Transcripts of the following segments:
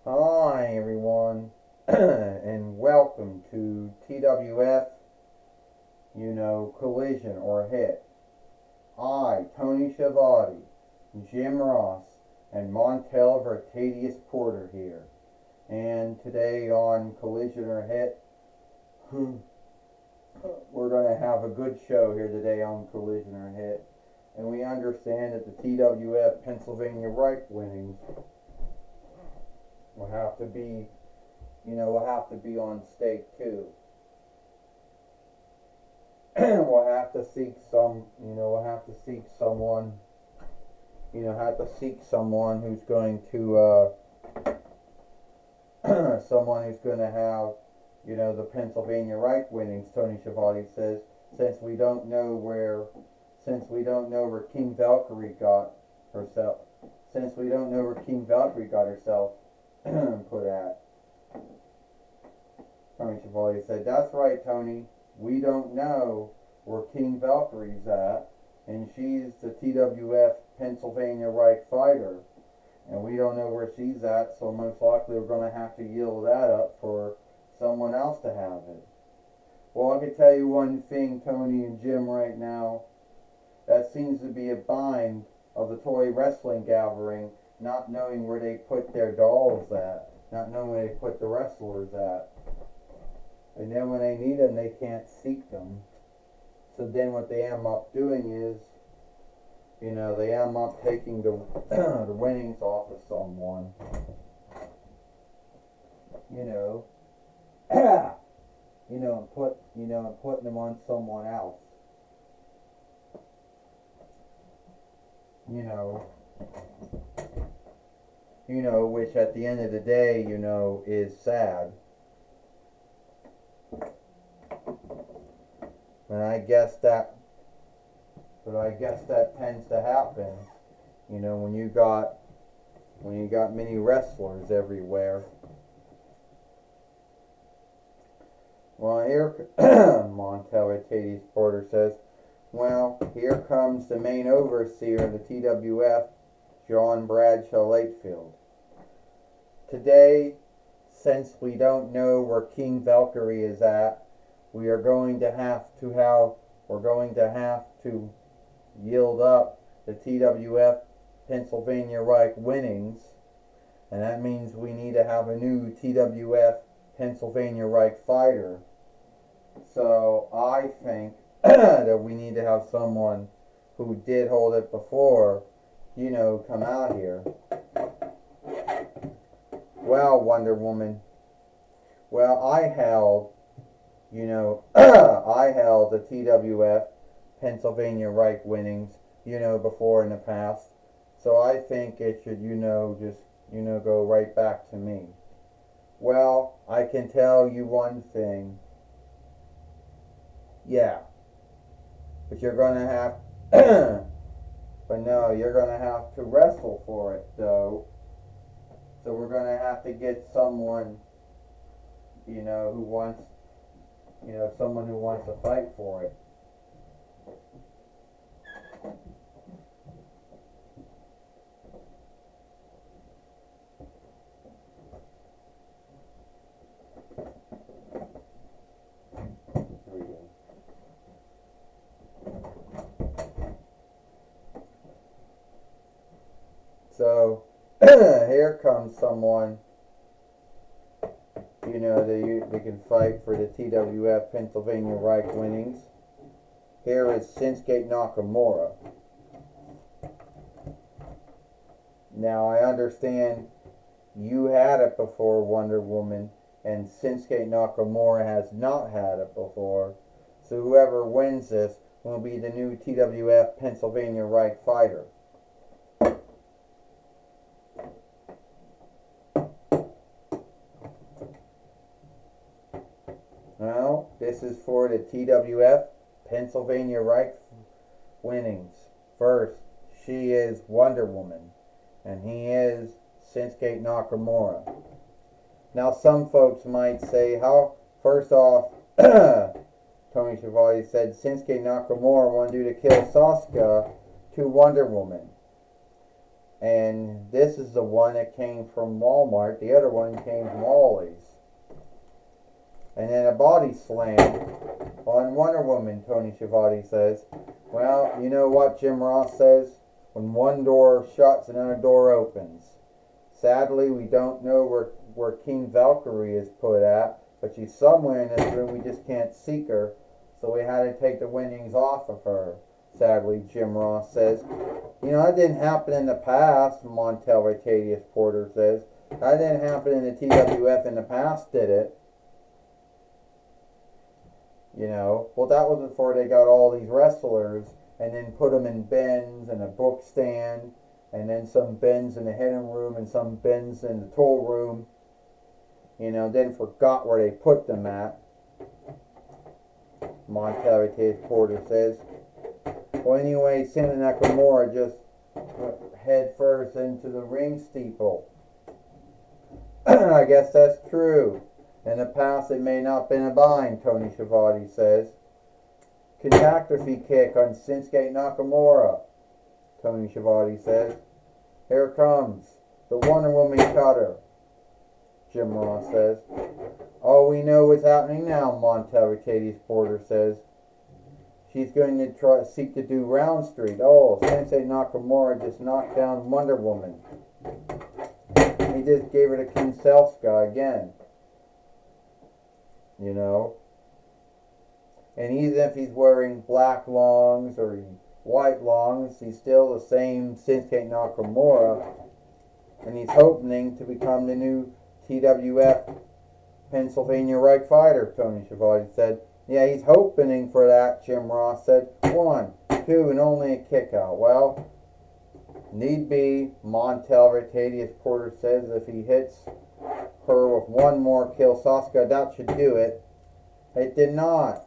Hi, everyone, and welcome to TWF, Collision or Hit. I, Tony Schiavone, Jim Ross, and Montel Vertadius Porter here. And today on Collision or Hit, we're going to have a good show here today on Collision or Hit. And we understand that the TWF Pennsylvania Reich winnings will have to be on stake too. We'll have to seek someone, who's going to, someone who's going to have, the Pennsylvania Reich winnings. Tony Schiavone says, since we don't know where King Valkyrie got herself, put at. Tony Schiavone said, "That's right, Tony. We don't know where King Valkyrie's at, and she's the TWF Pennsylvania Reich fighter, and we don't know where she's at, so most likely we're going to have to yield that up for someone else to have it." Well, I can tell you one thing, Tony and Jim, right now. That seems to be a bind of the toy wrestling gathering, not knowing where they put their dolls at, not knowing where they put the wrestlers at. And then when they need them, they can't seek them. So then what they end up doing is, they end up taking the the winnings off of someone. And putting them on someone else. You know, which at the end of the day, is sad. And I guess that tends to happen, when you got many wrestlers everywhere. Well, here Montel Vertadius Porter says, well, here comes the main overseer of the TWF, John Bradshaw Lakefield. Today, since we don't know where King Valkyrie is at, we're going to have to yield up the TWF Pennsylvania Reich winnings, and that means we need to have a new TWF Pennsylvania Reich fighter. So I think that we need to have someone who did hold it before, come out here. Well, Wonder Woman. Well, I held the TWF Pennsylvania Reich winnings, before in the past. So I think it should, go right back to me. Well, I can tell you one thing. Yeah. But you're gonna have you're gonna have to wrestle for it though. So we're gonna have to get someone, who wants to fight for it. Here we go. So here comes someone, they can fight for the TWF Pennsylvania Reich winnings. Here is Shinsuke Nakamura. Now I understand you had it before, Wonder Woman, and Shinsuke Nakamura has not had it before. So whoever wins this will be the new TWF Pennsylvania Reich fighter. Now, this is for the TWF Pennsylvania Reich winnings. First, she is Wonder Woman, and he is Shinsuke Nakamura. Now, some folks might say, first off, Tony Schiavone said Shinsuke Nakamura wanted to kill Sasuke to Wonder Woman. And this is the one that came from Walmart. The other one came from Ollie's. And then a body slam on Wonder Woman, Tony Schiavone says. Well, you know what Jim Ross says? When one door shuts, another door opens. Sadly, we don't know where King Valkyrie is put at, but she's somewhere in this room. We just can't seek her, so we had to take the winnings off of her. Sadly, Jim Ross says. You know, that didn't happen in the past, Montel Ricadius Porter says. That didn't happen in the TWF in the past, did it? You know, well, that was before they got all these wrestlers and then put them in bins and a book stand and then some bins in the hidden room and some bins in the tool room. You know, then forgot where they put them at. Montel Ricadius Porter says. Well, anyway, Santa Nakamura just went head first into the ring steeple. I guess that's true. In the past, it may not have been a bind, Tony Schiavone says. Catastrophe kick on Shinsuke Nakamura, Tony Schiavone says. Here it comes. The Wonder Woman cutter, Jim Ross says. Oh, we know what's happening now, Montel Ricadius Porter says. She's going to seek to do Round Street. Oh, Sensei Nakamura just knocked down Wonder Woman. He just gave her to Kinselska again. You know? And even if he's wearing black longs or white longs, he's still the same Shinsuke Nakamura. And he's hoping to become the new TWF Pennsylvania Reich fighter, Tony Schiavone said. Yeah, he's hoping for that, Jim Ross said. 1, 2, and only a kick out. Well, need be, Montel Ricadius Porter says, if he hits her with one more kill, Sasuke, that should do it. It did not.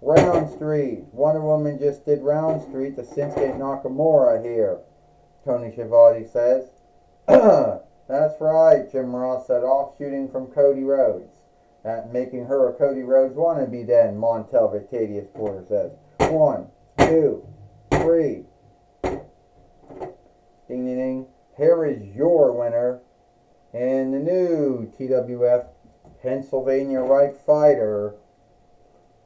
Round Street. Wonder Woman just did Round Street to Shinsuke Nakamura here, Tony Schiavone says. That's right, Jim Ross said, offshooting from Cody Rhodes. That making her a Cody Rhodes wannabe then, Montel Ricadius Porter says. 1, 2, 3. Ding ding ding. Here is your winner and the new TWF Pennsylvania Reich fighter,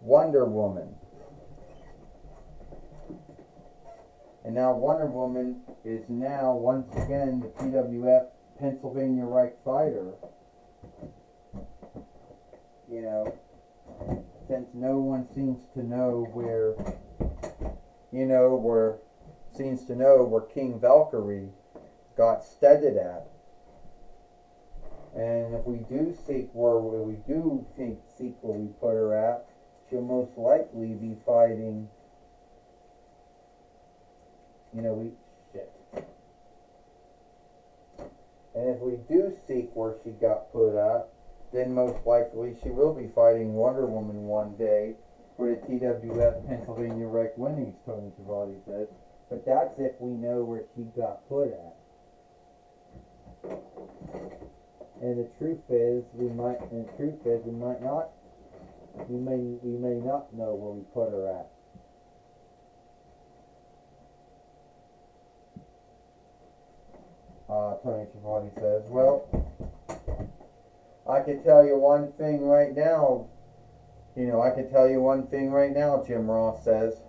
Wonder Woman. And now Wonder Woman is now once again the TWF Pennsylvania Reich fighter. You know, since no one seems to know where King Valkyrie got steaded at. And if we do seek where we put her at, she'll most likely be fighting, And if we do seek where she got put at, then most likely she will be fighting Wonder Woman one day for the TWF Pennsylvania Reich winnings, Tony Schiavone says. But that's if we know where she got put at. And the truth is, we may not know where we put her at. Tony Schiavone says, well, I can tell you one thing right now. Jim Ross says.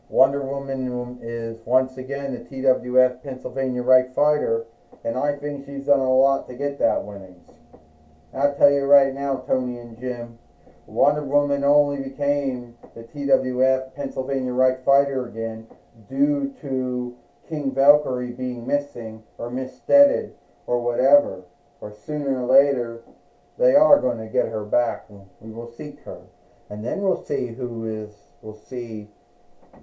Wonder Woman is once again the TWF Pennsylvania Reich fighter, and I think she's done a lot to get that winnings. I'll tell you right now, Tony and Jim, Wonder Woman only became the TWF Pennsylvania Reich fighter again due to King Valkyrie being missing or missteaded or whatever. Or sooner or later, they are going to get her back. We will seek her. And then we'll see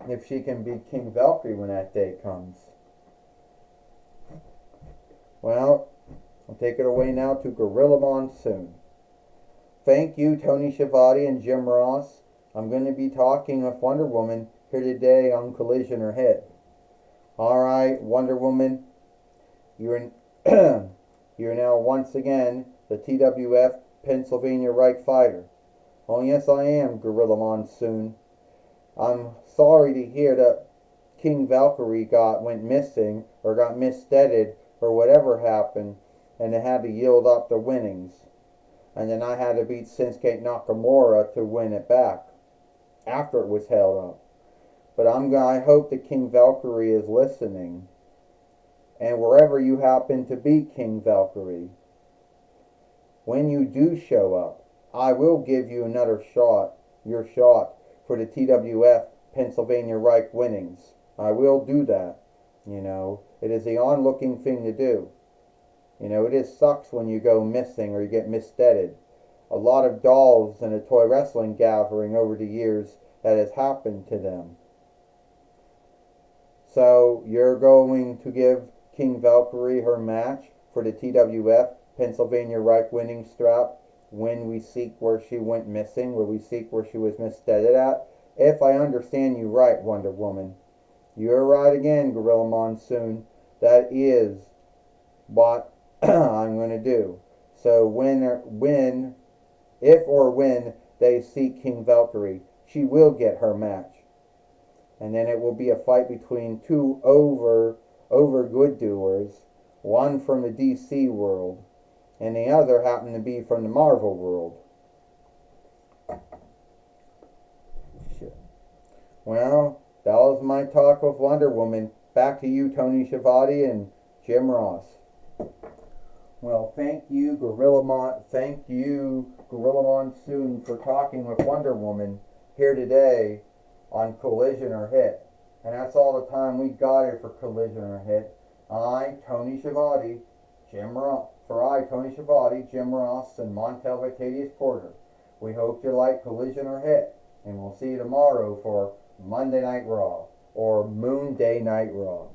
if she can beat King Valkyrie when that day comes. Well, I'll take it away now to Gorilla Monsoon. Thank you, Tony Schiavone and Jim Ross. I'm going to be talking with Wonder Woman here today on Collision or Hit. Alright, Wonder Woman, you're now once again the TWF Pennsylvania Reich fighter. Oh yes I am, Gorilla Monsoon. I'm sorry to hear that King Valkyrie went missing or got missteaded or whatever happened, and they had to yield up the winnings. And then I had to beat Shinsuke Nakamura to win it back after it was held up. But I hope that King Valkyrie is listening. And wherever you happen to be, King Valkyrie, when you do show up, I will give you another shot, your shot, for the TWF Pennsylvania Reich winnings. I will do that. You know, it is the onlooking thing to do. You know, it just sucks when you go missing or you get missteaded. A lot of dolls in a toy wrestling gathering over the years that has happened to them. So you're going to give King Valkyrie her match for the TWF Pennsylvania Reich winning strap when we seek where she went missing, where we seek where she was missteaded at. If I understand you right, Wonder Woman. You're right again, Gorilla Monsoon. That is what I'm going to do. So if or when they seek King Valkyrie, she will get her match. And then it will be a fight between two over good doers, one from the DC world, and the other happened to be from the Marvel world. Shit. Well, that was my talk with Wonder Woman. Back to you, Tony Schiavone and Jim Ross. Well, thank you, Gorilla Monsoon, for talking with Wonder Woman here today on Collision or Hit. And that's all the time we got here for Collision or Hit. Tony Schiavone, Jim Ross, Jim Ross, and Montel Vitadius Porter. We hope you like Collision or Hit, and we'll see you tomorrow for Monday Night Raw, or Moon Day Night Raw.